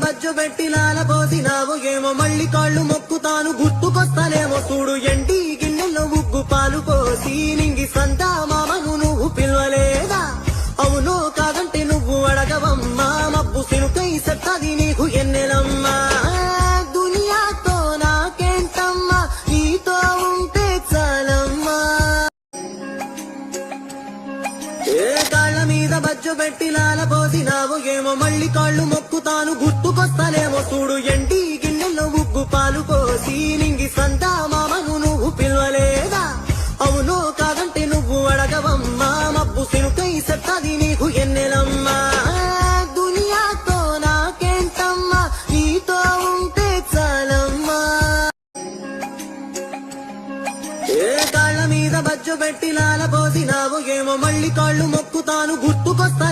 బజ్జు పెట్టి లాల పోసినావు ఏమో మళ్ళీ కాళ్ళు మొక్కుతాను గుర్తుకొస్తానేమో చూడు ఎండి గిన్నెల్లో ఉగ్గు పాలు పోసి నింగి సంతా మామను నువ్వు పిలవలేదా అవును కాదంటే నువ్వు అడగవమ్మా మబ్బు సినుకై సత్తది నీకు ఎన్నెలమ్మా దునియాతో నాకేంటమ్మా నీతో ఉంటే చాలమ్మా ఏ కాళ్ళ మీద బజ్జు పెట్టి లాల పోసినావు ఏమో మళ్ళీ కాళ్ళు మొక్కుతాను గుర్తుకొస్తానేమో చూడు ఎండి గిన్నెల్లో ఉగ్గు పాలు పోసి నింగి సంతా మామను నువ్వు పిలవలేదా అవును కాదంటే నువ్వు అడగవమ్మా మబ్బు సినుకై సత్తది నీకు ఎన్నెలమ్మా దునియాతో నాకేంటమ్మా నీతో ఉంటే చాలమ్మా ఏ కాళ్ళ మీద బజ్జు పెట్టి లాల పోసినావు ఏమో మళ్ళీ కాళ్ళు మొక్కుతాను గుర్తుకొస్తా